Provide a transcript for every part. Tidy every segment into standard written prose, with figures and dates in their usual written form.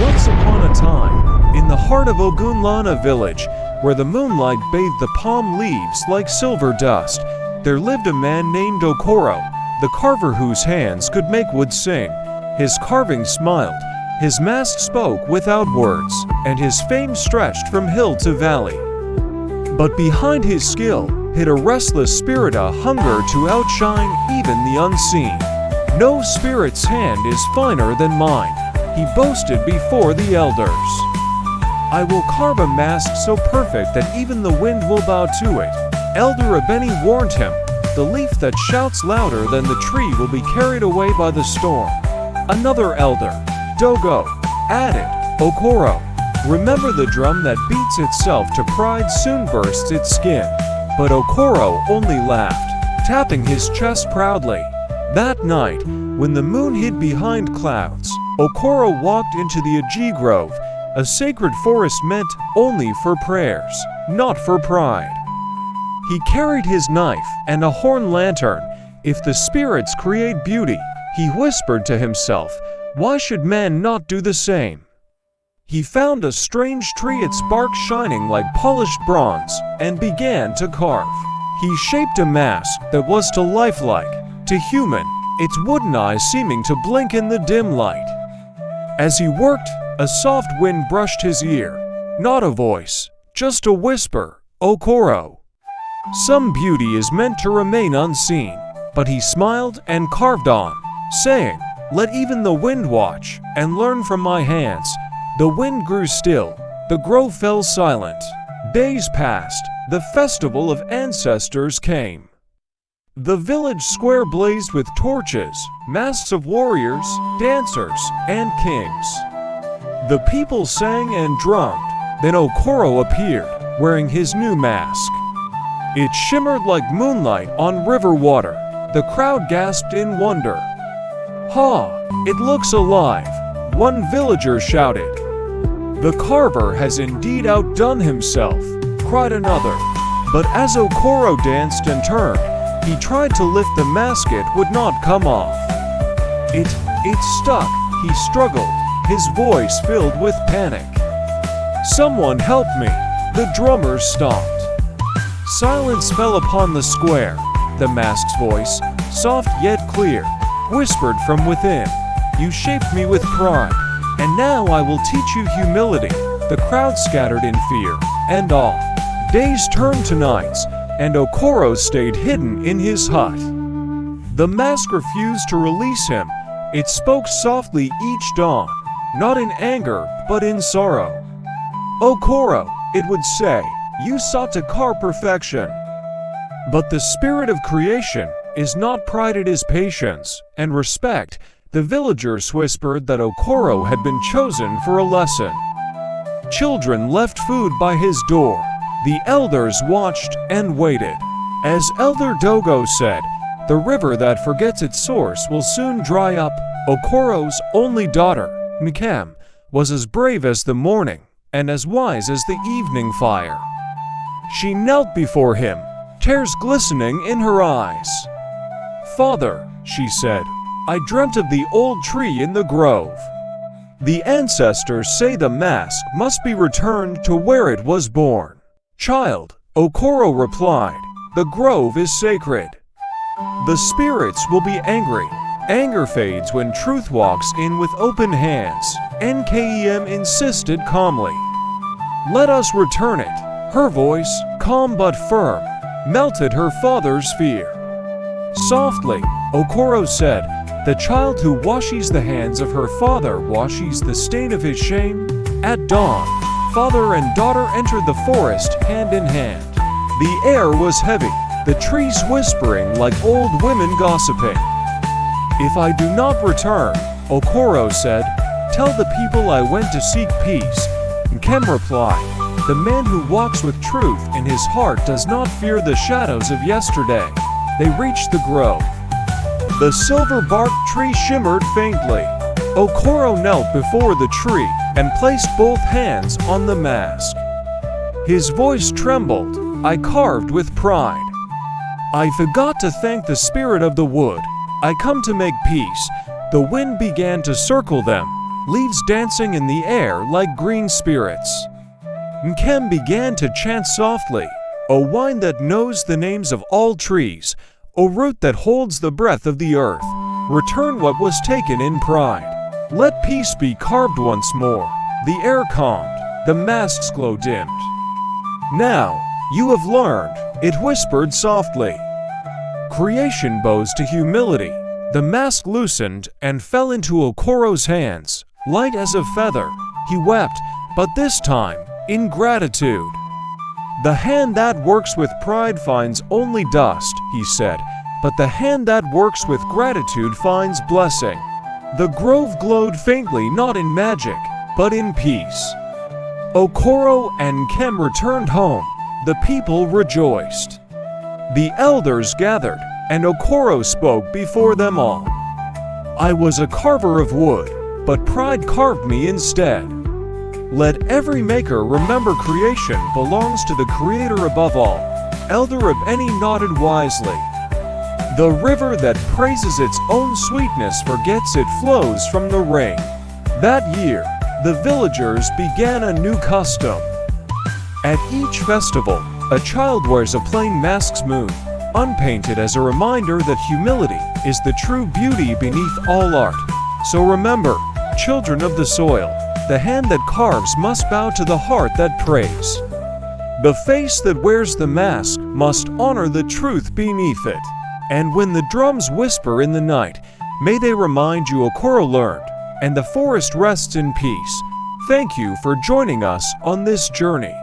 Once upon a time, in the heart of Ogunlana village, where the moonlight bathed the palm leaves like silver dust, there lived a man named Okoro, the carver whose hands could make wood sing. His carving smiled, his mask spoke without words, and his fame stretched from hill to valley. But behind his skill hid a restless spirit, a hunger to outshine even the unseen. "No spirit's hand is finer than mine," he boasted before the elders. "I will carve a mask so perfect that even the wind will bow to it." Elder Abeni warned him, "The leaf that shouts louder than the tree will be carried away by the storm." Another elder, Dogo, added, "Okoro, remember the drum that beats itself to pride soon bursts its skin." But Okoro only laughed, tapping his chest proudly. That night, when the moon hid behind clouds, Okoro walked into the Aji Grove, a sacred forest meant only for prayers, not for pride. He carried his knife and a horn lantern. "If the spirits create beauty," he whispered to himself, "why should man not do the same?" He found a strange tree, its bark shining like polished bronze, and began to carve. He shaped a mask that was to lifelike, to human, its wooden eyes seeming to blink in the dim light. As he worked, a soft wind brushed his ear. Not a voice, just a whisper, "Okoro." Some beauty is meant to remain unseen, but he smiled and carved on, saying, "Let even the wind watch, and learn from my hands." The wind grew still, the grove fell silent. Days passed, the festival of ancestors came. The village square blazed with torches, masks of warriors, dancers, and kings. The people sang and drummed. Then Okoro appeared, wearing his new mask. It shimmered like moonlight on river water. The crowd gasped in wonder. "Ha! It looks alive!" one villager shouted. "The carver has indeed outdone himself," cried another. But as Okoro danced and turned, he tried to lift the mask. It would not come off. It stuck, he struggled, his voice filled with panic. "Someone help me!" The drummers stopped. Silence fell upon the square. The mask's voice, soft yet clear, whispered from within, "You shaped me with pride, and now I will teach you humility." The crowd scattered in fear and awe. Days turned to nights, and Okoro stayed hidden in his hut. The mask refused to release him. It spoke softly each dawn, not in anger, but in sorrow. "Okoro," it would say, "you sought to carve perfection. But the spirit of creation is not pride, it is patience and respect." The villagers whispered that Okoro had been chosen for a lesson. Children left food by his door. The elders watched and waited. As Elder Dogo said, "The river that forgets its source will soon dry up." Okoro's only daughter, Mikem, was as brave as the morning and as wise as the evening fire. She knelt before him, tears glistening in her eyes. "Father," she said, "I dreamt of the old tree in the grove. The ancestors say the mask must be returned to where it was born." "Child," Okoro replied, "the grove is sacred. The spirits will be angry. Anger fades when truth walks in with open hands." Nkem insisted calmly. "Let us return it." Her voice, calm but firm, melted her father's fear. Softly, Okoro said, "The child who washes the hands of her father washes the stain of his shame." At dawn, father and daughter entered the forest hand in hand. The air was heavy, the trees whispering like old women gossiping. "If I do not return," Okoro said, "tell the people I went to seek peace." Nkem replied, "The man who walks with truth in his heart does not fear the shadows of yesterday." They reached the grove. The silver-barked tree shimmered faintly. Okoro knelt before the tree and placed both hands on the mask. His voice trembled, "I carved with pride. I forgot to thank the spirit of the wood. I come to make peace." The wind began to circle them, leaves dancing in the air like green spirits. Nkem began to chant softly, "O wine that knows the names of all trees, O root that holds the breath of the earth, return what was taken in pride. Let peace be carved once more." The air calmed, the mask's glow dimmed. "Now, you have learned," it whispered softly. Creation bows to humility. The mask loosened and fell into Okoro's hands, light as a feather. He wept, but this time, in gratitude. "The hand that works with pride finds only dust," he said, "but the hand that works with gratitude finds blessing." The grove glowed faintly, not in magic, but in peace. Okoro and Nkem returned home. The people rejoiced. The elders gathered, and Okoro spoke before them all. "I was a carver of wood, but pride carved me instead. Let every maker remember creation belongs to the Creator above all." Elder of any nodded wisely. "The river that praises its own sweetness forgets it flows from the rain." That year, the villagers began a new custom. At each festival, a child wears a plain mask's moon, unpainted as a reminder that humility is the true beauty beneath all art. So remember, children of the soil, the hand that carves must bow to the heart that prays. The face that wears the mask must honor the truth beneath it. And when the drums whisper in the night, may they remind you Okoro learned, and the forest rests in peace. Thank you for joining us on this journey.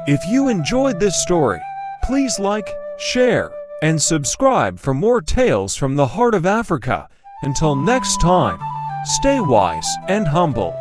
If you enjoyed this story, please like, share, and subscribe for more tales from the heart of Africa. Until next time, stay wise and humble.